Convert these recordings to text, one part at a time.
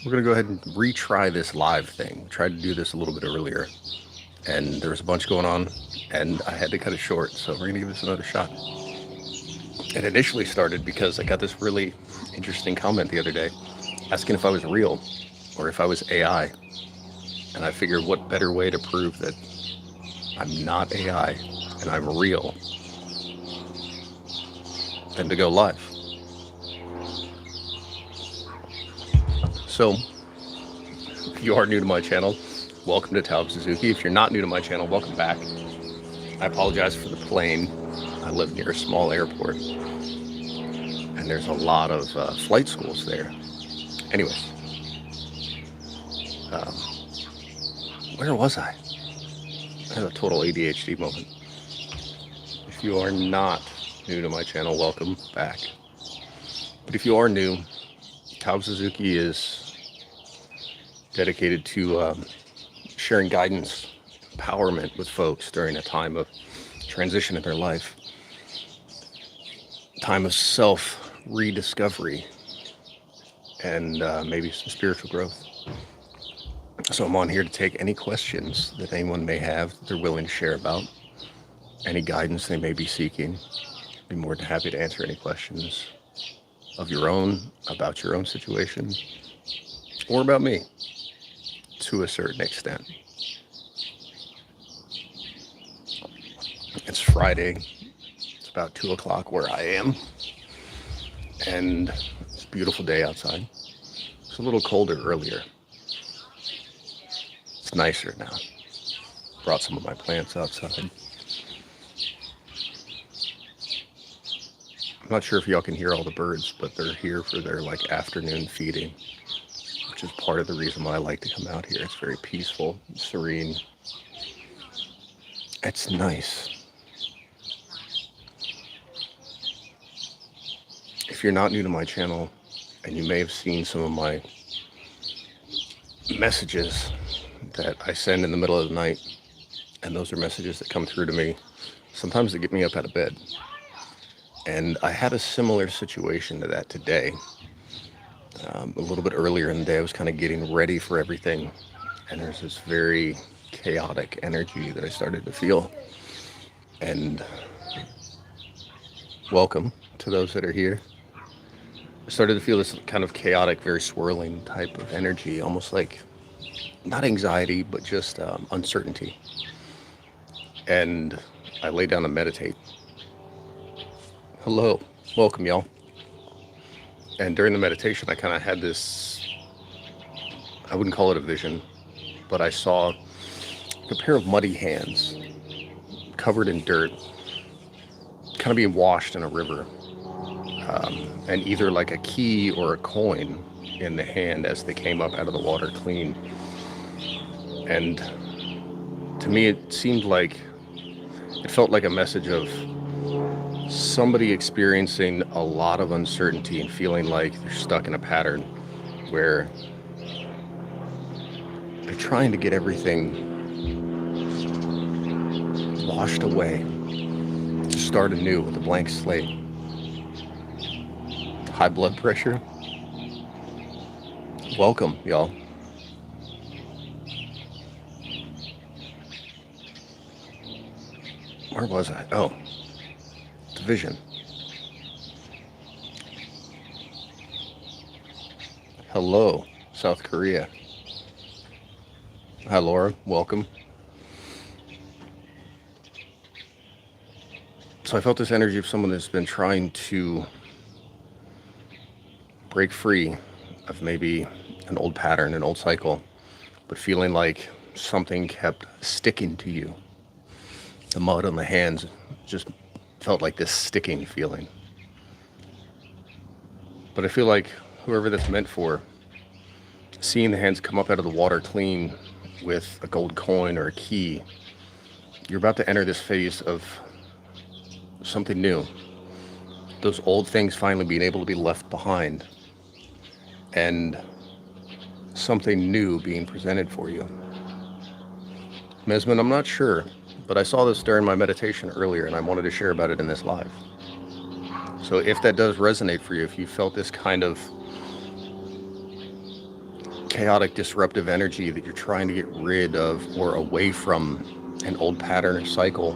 We're going to go ahead and retry this live thing. We tried to do this a little bit earlier, and there was a bunch going on, and I had to cut it short. So we're going to give this another shot. It initially started because I got this really interesting comment the other day asking if I was real or if I was AI. And I figured what better way to prove that I'm not AI and I'm real than to go live. So, if you are new to my channel, welcome to Zuzuki. If you're not new to my channel, welcome back. I apologize for the plane. I live near a small airport, and there's a lot of flight schools there. Anyways, where was I? I had a total ADHD moment. If you are not new to my channel, welcome back. But if you are new, Zuzuki is dedicated to sharing guidance, empowerment with folks during a time of transition in their life, time of self-rediscovery, and maybe some spiritual growth. So I'm on here to take any questions that anyone may have that they're willing to share about, any guidance they may be seeking. I'd be more than happy to answer any questions of your own, about your own situation, or about me to a certain extent. It's Friday. It's about 2 o'clock where I am, and it's a beautiful day outside. It's a little colder earlier. It's nicer now. Brought some of my plants outside. I'm not sure if y'all can hear all the birds, but they're here for their afternoon feeding, which is part of the reason why I like to come out here. It's very peaceful, serene. It's nice. If you're not new to my channel, and you may have seen some of my messages that I send in the middle of the night, and those are messages that come through to me. Sometimes they get me up out of bed. And I had a similar situation to that today. A little bit earlier in the day, I was kind of getting ready for everything, and there's this very chaotic energy that I started to feel. And welcome to those that are here. I started to feel this kind of chaotic, very swirling type of energy, almost like not anxiety, but just uncertainty. And I lay down to meditate. Hello, welcome y'all. And during the meditation, I kind of had this, I wouldn't call it a vision, but I saw a pair of muddy hands covered in dirt, kind of being washed in a river, and either like a key or a coin in the hand as they came up out of the water clean. And to me, it felt like a message of somebody experiencing a lot of uncertainty and feeling like they're stuck in a pattern where they're trying to get everything washed away, to start anew with a blank slate. High blood pressure. Welcome, y'all. Where was I? Oh, the vision. Hello, South Korea. Hi, Laura. Welcome. So I felt this energy of someone that's been trying to break free of maybe an old pattern, an old cycle, but feeling like something kept sticking to you. The mud on the hands just felt like this sticking feeling. But I feel like whoever that's meant for, seeing the hands come up out of the water clean with a gold coin or a key, you're about to enter this phase of something new. Those old things finally being able to be left behind, and something new being presented for you. Mesman, I'm not sure, but I saw this during my meditation earlier, and I wanted to share about it in this live. So if that does resonate for you, if you felt this kind of chaotic, disruptive energy that you're trying to get rid of or away from an old pattern or cycle,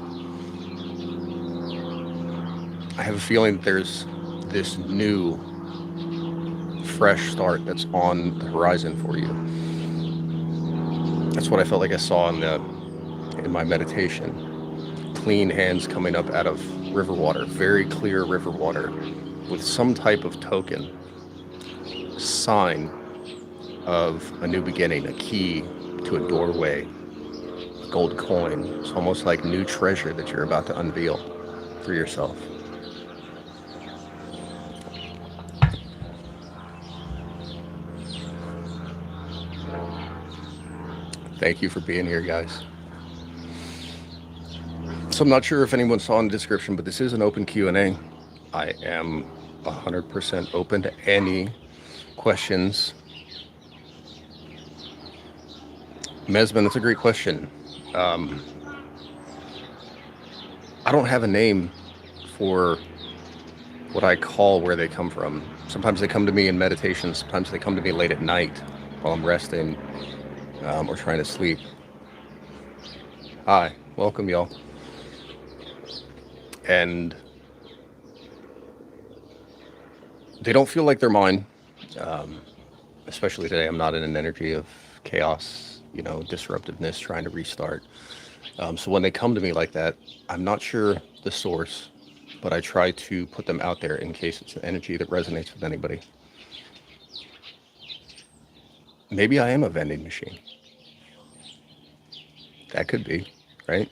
I have a feeling that there's this new, fresh start that's on the horizon for you. That's what I felt like I saw in my meditation. Clean hands coming up out of river water, very clear river water, with some type of token, sign of a new beginning, a key to a doorway, a gold coin. It's almost like new treasure that you're about to unveil for yourself. Thank you for being here, guys. So I'm not sure if anyone saw in the description, but this is an open Q&A. I am 100% open to any questions. Mesman, that's a great question. I don't have a name for what I call where they come from. Sometimes they come to me in meditation. Sometimes they come to me late at night while I'm resting or trying to sleep. Hi, welcome, y'all. And they don't feel like they're mine. Especially today, I'm not in an energy of chaos, disruptiveness, trying to restart. So when they come to me like that, I'm not sure the source, but I try to put them out there in case it's an energy that resonates with anybody. Maybe I am a vending machine. That could be, right?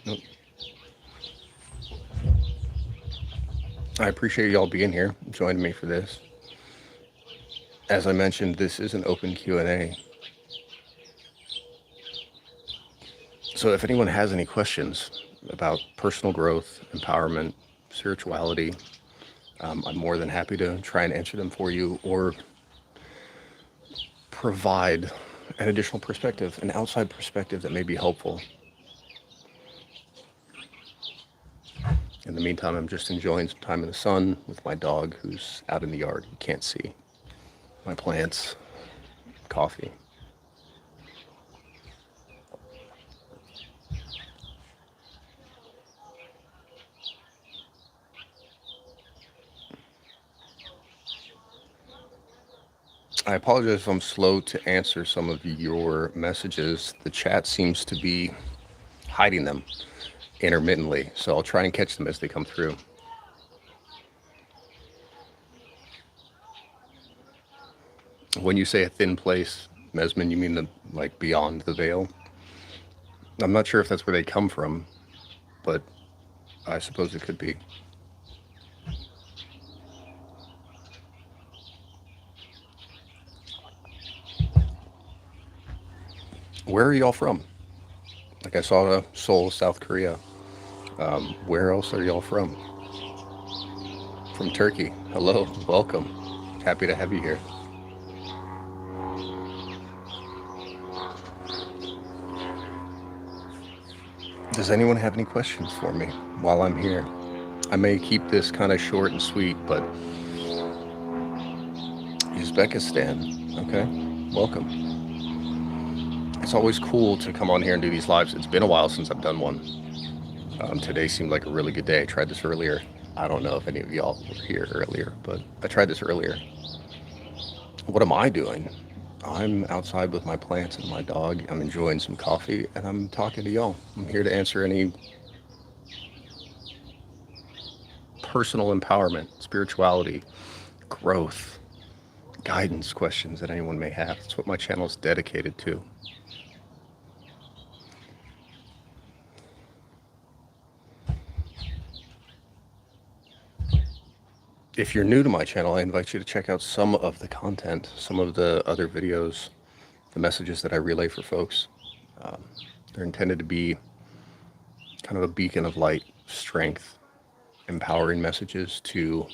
Nope. I appreciate y'all being here, joining me for this. As I mentioned, this is an open Q&A. So if anyone has any questions about personal growth, empowerment, spirituality, I'm more than happy to try and answer them for you or provide an additional perspective, an outside perspective that may be helpful. In the meantime, I'm just enjoying some time in the sun with my dog who's out in the yard. You can't see. My plants, coffee. I apologize if I'm slow to answer some of your messages. The chat seems to be hiding them intermittently, so I'll try and catch them as they come through. When you say a thin place, Mesman, you mean like beyond the veil? I'm not sure if that's where they come from, but I suppose it could be. Where are y'all from? Like I saw Seoul, South Korea. Where else are y'all from? From Turkey. Hello, welcome. Happy to have you here. Does anyone have any questions for me while I'm here? I may keep this kind of short and sweet, but Uzbekistan, okay, welcome. It's always cool to come on here and do these lives. It's been a while since I've done one. Today seemed like a really good day. I tried this earlier. I don't know if any of y'all were here earlier, but I tried this earlier. What am I doing? I'm outside with my plants and my dog. I'm enjoying some coffee and I'm talking to y'all. I'm here to answer any personal empowerment, spirituality, growth, guidance questions that anyone may have. That's what my channel is dedicated to. If you're new to my channel, I invite you to check out some of the content, some of the other videos, the messages that I relay for folks. They're intended to be kind of a beacon of light, strength, empowering messages to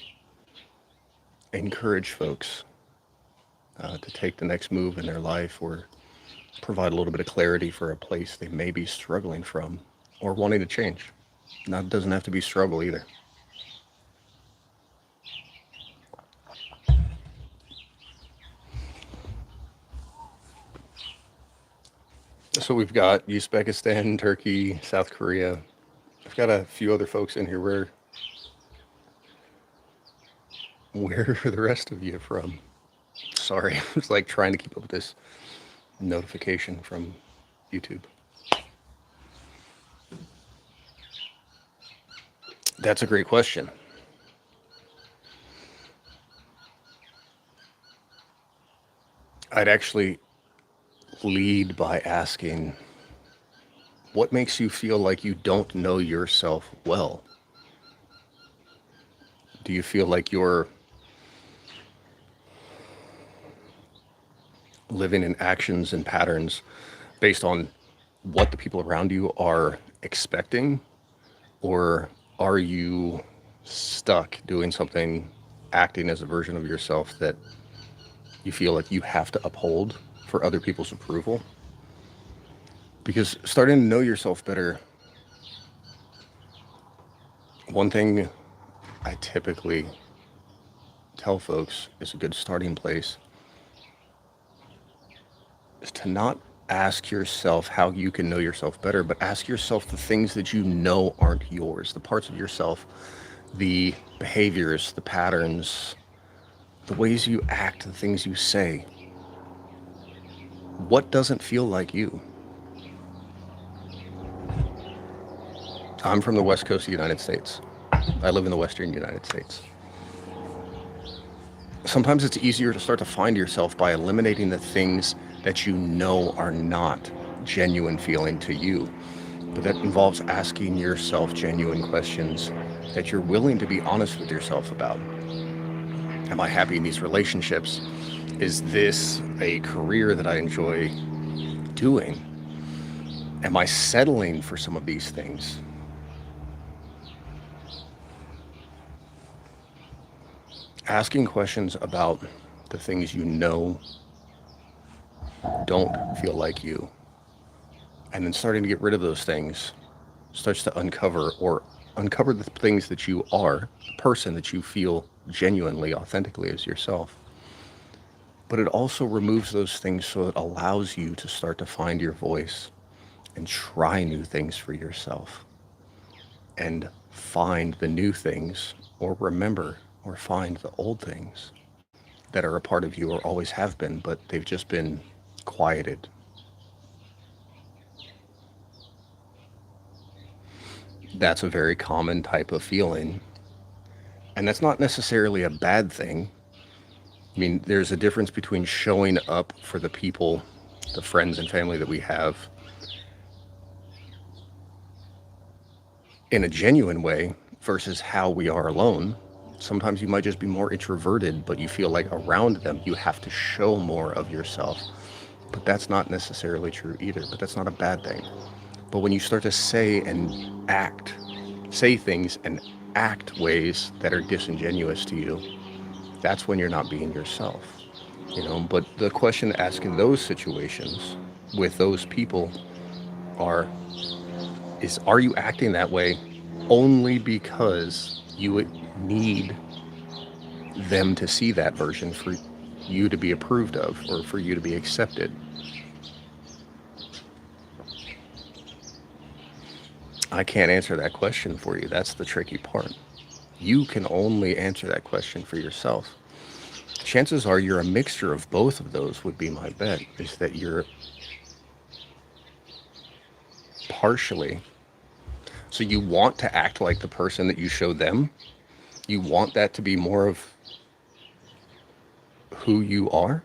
encourage folks to take the next move in their life or provide a little bit of clarity for a place they may be struggling from or wanting to change. Not doesn't have to be struggle either. So we've got Uzbekistan, Turkey, South Korea. I've got a few other folks in here. Where are the rest of you from? Sorry, I was like trying to keep up with this notification from YouTube. That's a great question. I'd actually lead by asking, what makes you feel like you don't know yourself well? Do you feel like you're living in actions and patterns based on what the people around you are expecting? Or are you stuck doing something, acting as a version of yourself that you feel like you have to uphold for other people's approval? Because starting to know yourself better, one thing I typically tell folks is a good starting place is to not ask yourself how you can know yourself better, but ask yourself the things that you know aren't yours, the parts of yourself, the behaviors, the patterns, the ways you act, the things you say. What doesn't feel like you? I'm from the West Coast of the United States. I live in the Western United States. Sometimes it's easier to start to find yourself by eliminating the things that you know are not genuine feeling to you. But that involves asking yourself genuine questions that you're willing to be honest with yourself about. Am I happy in these relationships? Is this a career that I enjoy doing? Am I settling for some of these things? Asking questions about the things you know don't feel like you, and then starting to get rid of those things starts to uncover the things that you are, the person that you feel genuinely, authentically as yourself. But it also removes those things so it allows you to start to find your voice and try new things for yourself and find the new things, or remember or find the old things that are a part of you or always have been, but they've just been quieted. That's a very common type of feeling. And that's not necessarily a bad thing. I mean, there's a difference between showing up for the people, the friends and family that we have in a genuine way versus how we are alone. Sometimes you might just be more introverted, but you feel like around them you have to show more of yourself. But that's not necessarily true either, but that's not a bad thing. But when you start to say things and act ways that are disingenuous to you, that's when you're not being yourself. But the question to ask in those situations with those people are are you acting that way only because you need them to see that version for you to be approved of or for you to be accepted? I can't answer that question for you. That's the tricky part. You can only answer that question for yourself. Chances are you're a mixture of both of those, would be my bet, is that you're partially. So you want to act like the person that you show them. You want that to be more of who you are?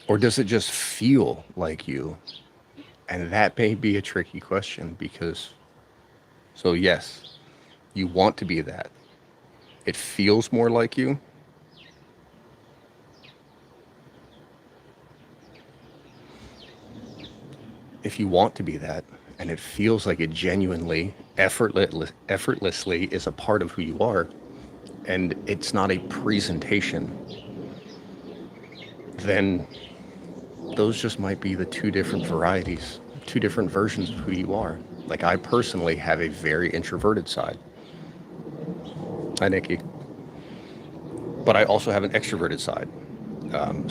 Or does it just feel like you? And that may be a tricky question because, so yes, you want to be that. It feels more like you. If you want to be that, and it feels like it genuinely, effortlessly is a part of who you are, and it's not a presentation, then those just might be the two different varieties, two different versions of who you are. Like, I personally have a very introverted side. Hi, Nikki. But I also have an extroverted side.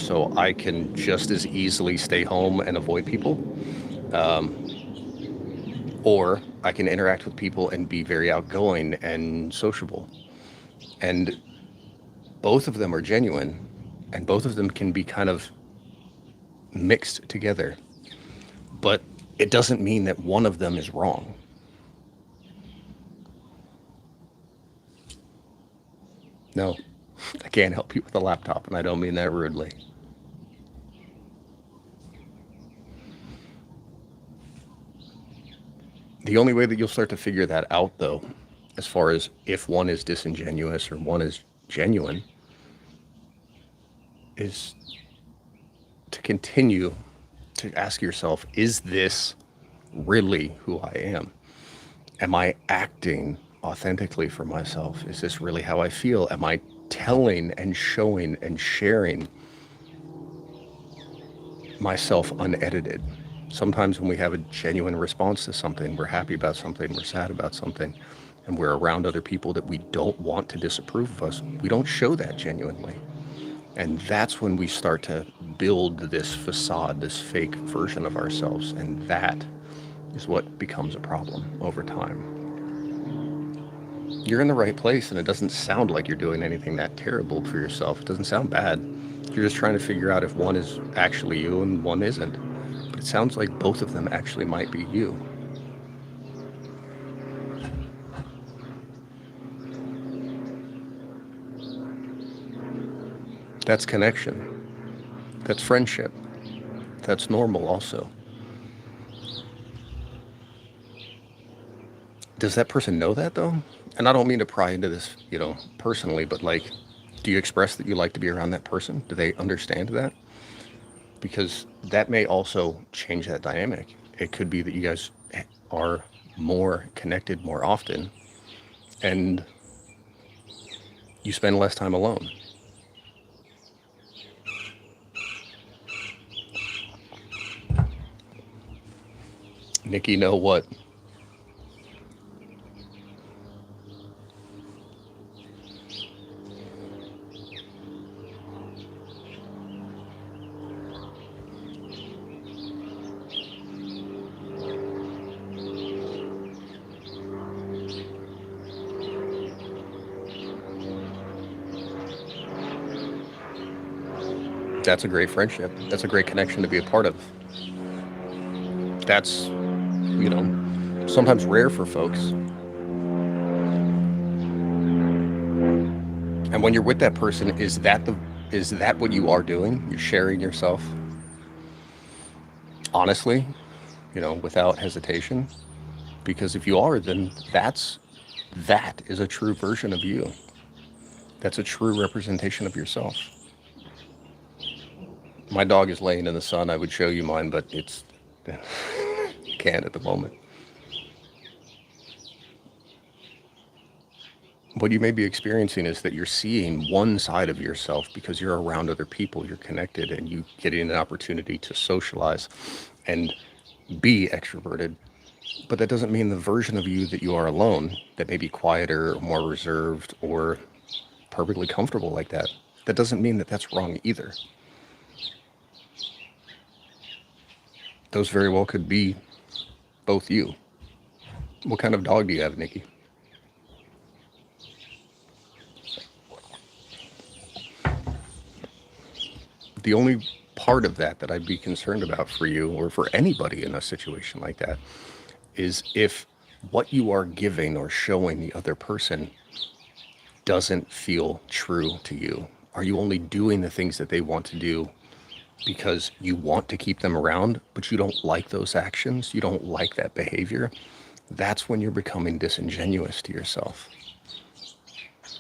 So I can just as easily stay home and avoid people, or I can interact with people and be very outgoing and sociable. And both of them are genuine, and both of them can be kind of mixed together. But it doesn't mean that one of them is wrong. No, I can't help you with a laptop, and I don't mean that rudely. The only way that you'll start to figure that out, though, as far as if one is disingenuous or one is genuine, is to continue to ask yourself, is this really who I am? Am I acting authentically for myself? Is this really how I feel? Am I telling and showing and sharing myself unedited? Sometimes when we have a genuine response to something, we're happy about something, we're sad about something, and we're around other people that we don't want to disapprove of us, we don't show that genuinely. And that's when we start to build this facade, this fake version of ourselves. And that is what becomes a problem over time. You're in the right place, and it doesn't sound like you're doing anything that terrible for yourself. It doesn't sound bad. You're just trying to figure out if one is actually you and one isn't. But it sounds like both of them actually might be you. That's connection. That's friendship. That's normal also. Does that person know that, though? And I don't mean to pry into this, personally, but like, do you express that you like to be around that person? Do they understand that? Because that may also change that dynamic. It could be that you guys are more connected more often and you spend less time alone. Nikki, know what? That's a great friendship. That's a great connection to be a part of. That's, sometimes rare for folks. And when you're with that person, is that what you are doing? You're sharing yourself honestly, without hesitation? Because if you are, then that is a true version of you. That's a true representation of yourself. My dog is laying in the sun. I would show you mine, but it's you can't at the moment. What you may be experiencing is that you're seeing one side of yourself because you're around other people, you're connected, and you getting an opportunity to socialize and be extroverted. But that doesn't mean the version of you that you are alone, that may be quieter, more reserved, or perfectly comfortable like that, that doesn't mean that that's wrong either. Those very well could be both you. What kind of dog do you have, Nikki? The only part of that I'd be concerned about for you or for anybody in a situation like that is if what you are giving or showing the other person doesn't feel true to you. Are you only doing the things that they want to do because you want to keep them around, but you don't like those actions? You don't like that behavior? That's when you're becoming disingenuous to yourself.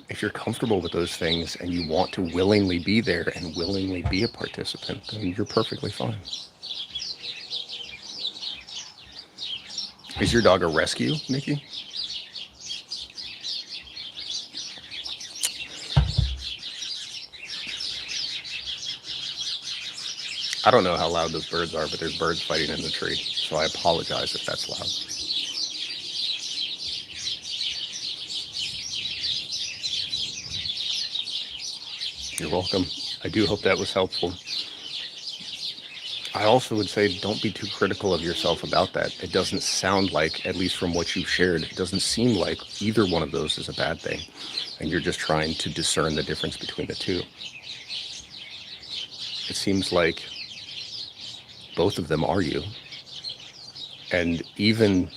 If you're comfortable with those things and you want to willingly be there and willingly be a participant, then you're perfectly fine. Is your dog a rescue, Nikki? I don't know how loud those birds are, but there's birds fighting in the tree, so I apologize if that's loud. You're welcome. I do hope that was helpful. I also would say don't be too critical of yourself about that. It doesn't sound like, at least from what you've shared, it doesn't seem like either one of those is a bad thing. And you're just trying to discern the difference between the two. It seems like both of them are you. And even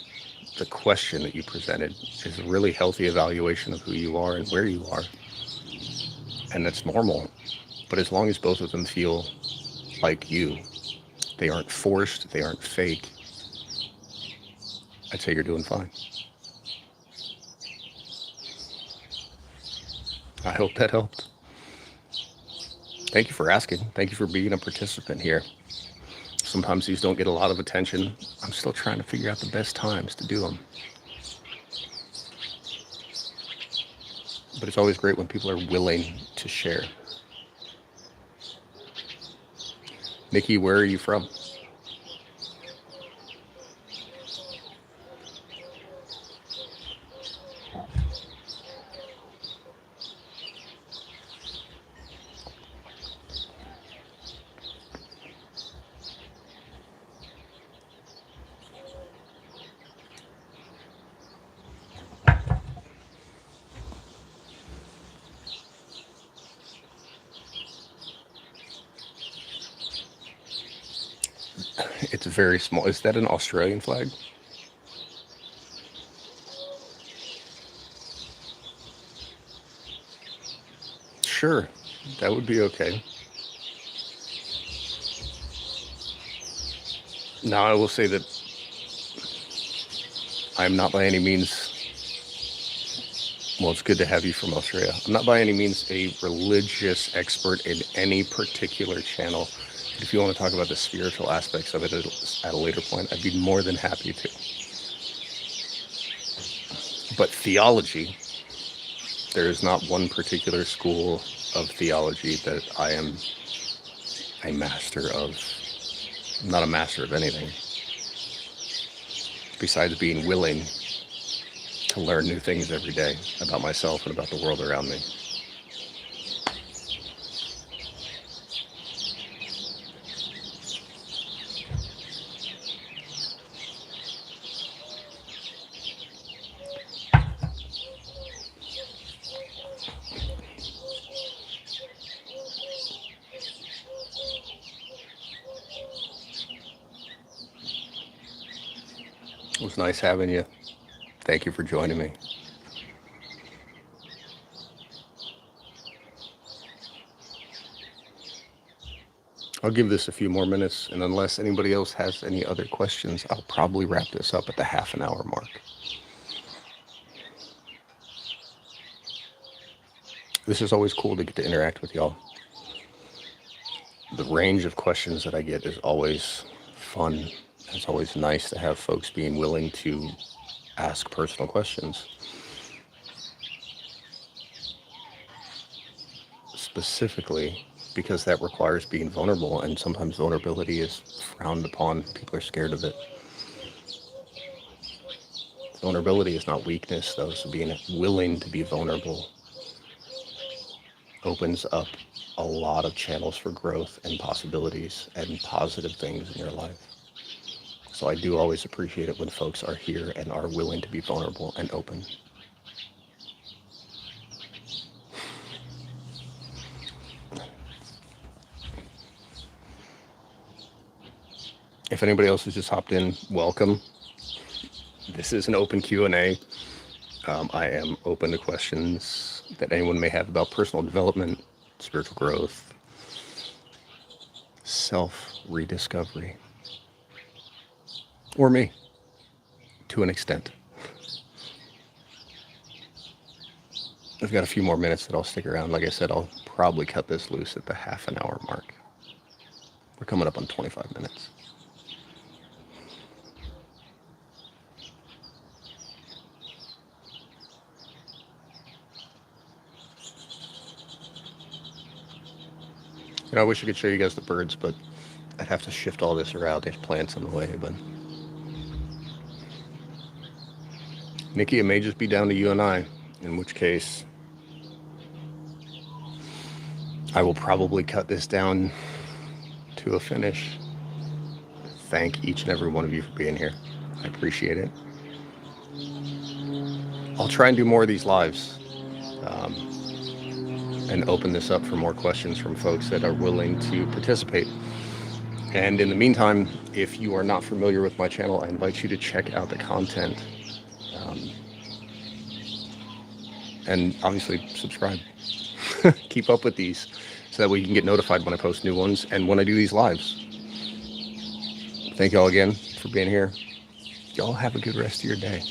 the question that you presented is a really healthy evaluation of who you are and where you are. And that's normal. But as long as both of them feel like you, they aren't forced, they aren't fake, I'd say you're doing fine. I hope that helped. Thank you for asking. Thank you for being a participant here. Sometimes these don't get a lot of attention. I'm still trying to figure out the best times to do them. But it's always great when people are willing to share. Nikki, where are you from? It's very small. Is that an Australian flag? Sure, that would be okay. Now, I will say that I'm not by any means, well, it's good to have you from Australia. I'm not by any means a religious expert in any particular channel. But if you want to talk about the spiritual aspects of it at a later point, I'd be more than happy to. But theology, there is not one particular school of theology that I am a master of. I'm not a master of anything, besides being willing to learn new things every day about myself and about the world around me. It was nice having you. Thank you for joining me. I'll give this a few more minutes, and unless anybody else has any other questions, I'll probably wrap this up at the half-an-hour mark. This is always cool to get to interact with y'all. The range of questions that I get is always fun. It's always nice to have folks being willing to ask personal questions. Specifically, because that requires being vulnerable, and sometimes vulnerability is frowned upon. People are scared of it. Vulnerability is not weakness, though, so being willing to be vulnerable opens up a lot of channels for growth and possibilities and positive things in your life. So I do always appreciate it when folks are here and are willing to be vulnerable and open. If anybody else has just hopped in, welcome. This is an open Q&A. I am open to questions that anyone may have about personal development, spiritual growth, self-rediscovery, or me, to an extent. I've got a few more minutes that I'll stick around. Like I said, I'll probably cut this loose at the half-an-hour mark. We're coming up on 25 minutes. I wish I could show you guys the birds, but I'd have to shift all this around. There's plants in the way, but Nikki, it may just be down to you and I, in which case I will probably cut this down to a finish. Thank each and every one of you for being here. I appreciate it. I'll try and do more of these lives and open this up for more questions from folks that are willing to participate. And in the meantime, if you are not familiar with my channel, I invite you to check out the content. And obviously subscribe. Keep up with these so that way you can get notified when I post new ones and when I do these lives. Thank y'all again for being here. Y'all have a good rest of your day.